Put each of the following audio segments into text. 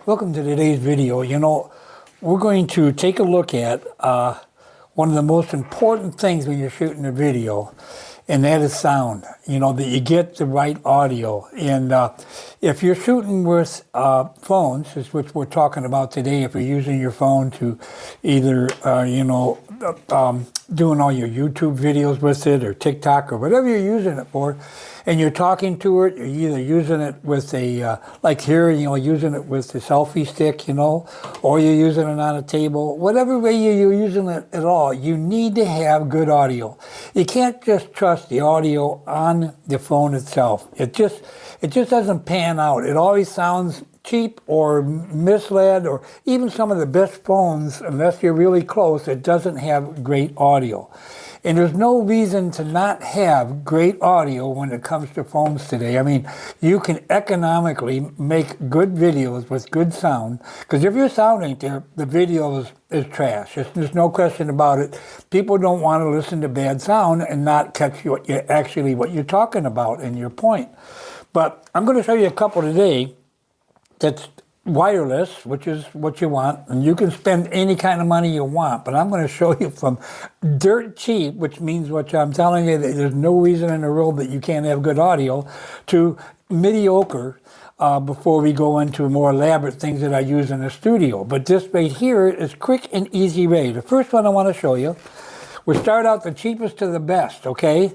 Welcome to today's video. We're going to take a look at one of the most important things when you're shooting a video, and that is sound. That you get the right audio. And if you're shooting with phones, which we're talking about today, if you're using your phone to either, doing all your YouTube videos with it or TikTok or whatever you're using it for, and you're talking to it, you're either using it with a, like here, using it with a selfie stick, or you're using it on a table, whatever way you're using it at all, you need to have good audio. You can't just trust the audio on the phone itself. It just doesn't pan out. It always sounds cheap or misled, or even some of the best phones, unless you're really close, it doesn't have great audio. And there's no reason to not have great audio when it comes to phones today. I mean, you can economically make good videos with good sound, because if your sound ain't there, the video is trash. There's no question about it. People don't want to listen to bad sound and not catch what you're talking about and your point. But I'm going to show you a couple today that's wireless, which is what you want, and you can spend any kind of money you want, but I'm going to show you from dirt cheap, which means what I'm telling you, that there's no reason in the world that you can't have good audio, to mediocre before we go into more elaborate things that I use in the studio. But this right here is quick and easy way. The first one I want to show you, we start out the cheapest to the best, okay?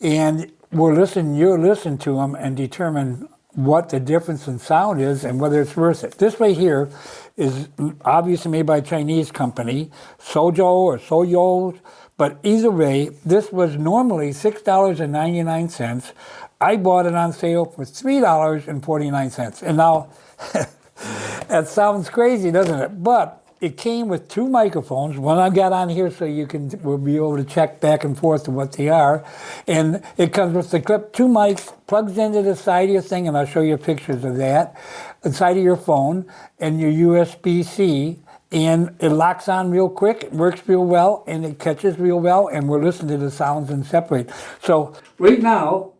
And you'll listen to them and determine what the difference in sound is and whether it's worth it. This right here is obviously made by a Chinese company, Suzhou or Soyo, but either way, this was normally $6.99. I bought it on sale for $3.49. And now, that sounds crazy, doesn't it? But it came with two microphones. One I got on here so we'll be able to check back and forth to what they are. And it comes with the clip, two mics, plugs into the side of your thing, and I'll show you pictures of that, inside of your phone, and your USB-C. And it locks on real quick, it works real well, and it catches real well, and we're listening to the sounds and separate. So right now,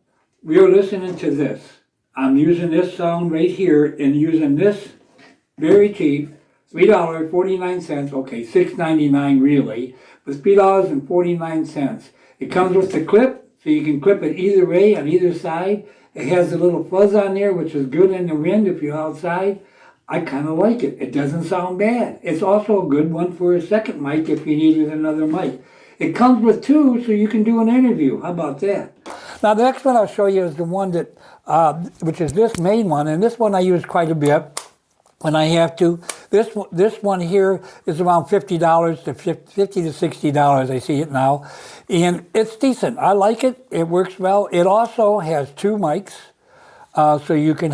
we're listening to this. I'm using this sound right here and using this very cheap, $3.49, okay, $6.99 really, but $3.49. It comes with the clip, so you can clip it either way on either side. It has a little fuzz on there, which is good in the wind if you're outside. I kind of like it. It doesn't sound bad. It's also a good one for a second mic if you needed another mic. It comes with two, so you can do an interview. How about that? Now, the next one I'll show you is the one that, which is this main one, and this one I use quite a bit when I have to. This one here is around $50 to $50 to $60. I see it now, and it's decent. I like it. It works well. It also has two mics, so you can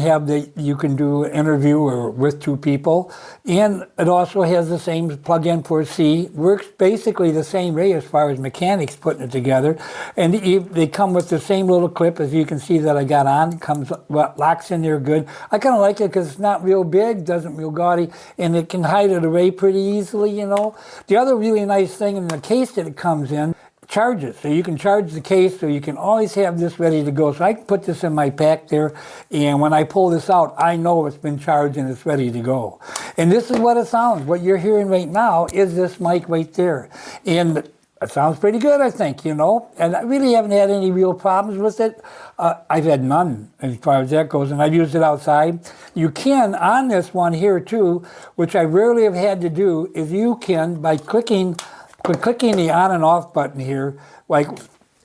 do an interview or with two people, and it also has the same plug-in for C. Works basically the same way as far as mechanics putting it together, and they come with the same little clip as you can see that I got on. Comes locks in there good. I kind of like it because it's not real big, doesn't real gaudy, and it can hide it away pretty easily. The other really nice thing in the case that it comes in, charges. So you can charge the case, so you can always have this ready to go. So I can put this in my pack there, and when I pull this out, I know it's been charged and it's ready to go. And this is what it sounds. What you're hearing right now is this mic right there. And it sounds pretty good, I think, and I really haven't had any real problems with it. I've had none as far as that goes, and I've used it outside. You can, on this one here too, which I rarely have had to do, is you can, by clicking the on and off button here, like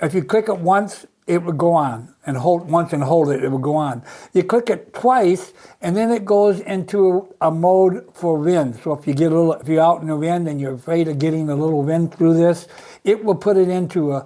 if you click it once, it would go on, and hold once and hold it, it will go on. You click it twice, and then it goes into a mode for wind. So if you're out in the wind and you're afraid of getting a little wind through this, it will put it into a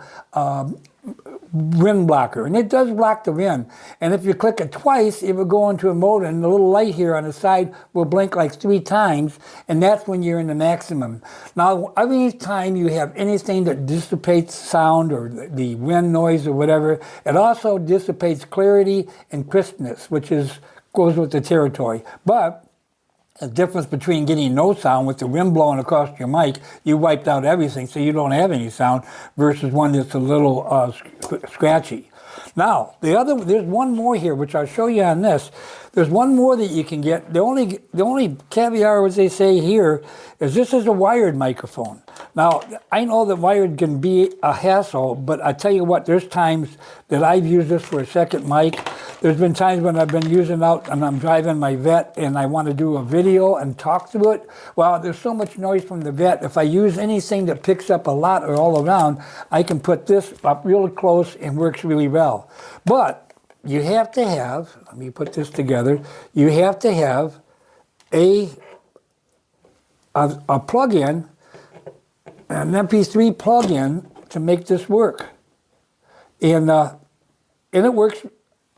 wind blocker, and it does block the wind. And if you click it twice, it will go into a mode, and the little light here on the side will blink like 3 times, and that's when you're in the maximum. Now, every time you have anything that dissipates sound or the wind noise or whatever, it also dissipates clarity and crispness, which goes with the territory. But the difference between getting no sound with the wind blowing across your mic, you wiped out everything so you don't have any sound, versus one that's a little scratchy. Now, there's one more here, which I'll show you on this. There's one more that you can get. The only caveat, as they say here, is this is a wired microphone. Now, I know that wired can be a hassle, but I tell you what, there's times that I've used this for a second mic. There's been times when I've been using out and I'm driving my vet and I want to do a video and talk to it. Well, there's so much noise from the vet. If I use anything that picks up a lot or all around, I can put this up real close and works really well. But you have to have, let me put this together, you have to have a plug-in, an MP3 plug-in to make this work. And it works,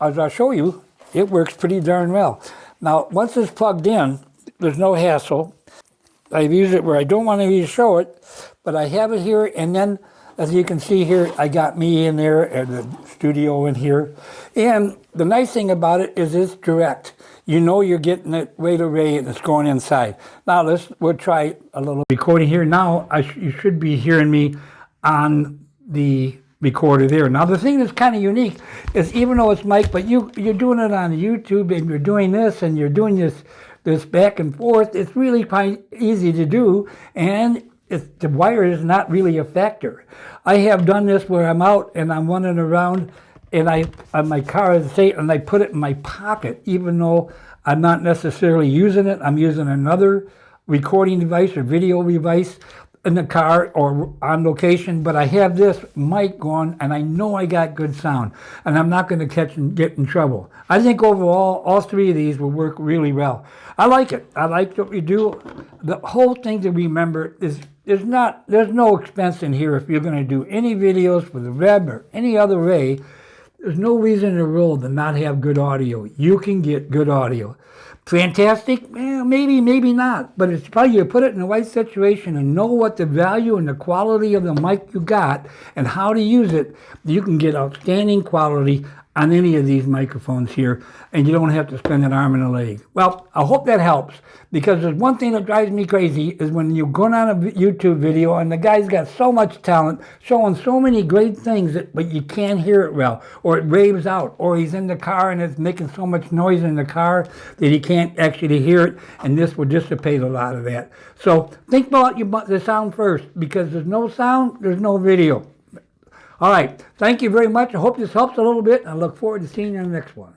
as I'll show you, it works pretty darn well. Now, once it's plugged in, there's no hassle. I've used it where I don't want to even show it, but I have it here, and then, as you can see here, I got me in there and the studio in here. And the nice thing about it is it's direct. You know you're getting it right away and it's going inside. Now we'll try a little recording here. Now you should be hearing me on the recorder there. Now the thing that's kind of unique is even though it's mic, but you're doing it on YouTube and you're doing this and you're doing this back and forth, it's really quite easy to do, and the wire is not really a factor. I have done this where I'm out and I'm running around and my car is safe and I put it in my pocket even though I'm not necessarily using it. I'm using another recording device or video device in the car or on location, but I have this mic going and I know I got good sound and I'm not going to catch and get in trouble. I think overall all three of these will work really well. I like it. I like what we do. The whole thing to remember is there's no expense in here if you're going to do any videos with the web or any other way. There's no reason in the world to not have good audio. You can get good audio. Fantastic? Maybe, maybe not. But it's probably you put it in the right situation and know what the value and the quality of the mic you got and how to use it. You can get outstanding quality on any of these microphones here, and you don't have to spend an arm and a leg. Well, I hope that helps, because there's one thing that drives me crazy is when you're going on a YouTube video and the guy's got so much talent, showing so many great things, but you can't hear it well, or it raves out, or he's in the car and it's making so much noise in the car that he can't actually hear it, and this will dissipate a lot of that. So think about the sound first, because there's no sound, there's no video. All right, thank you very much. I hope this helps a little bit. I look forward to seeing you in the next one.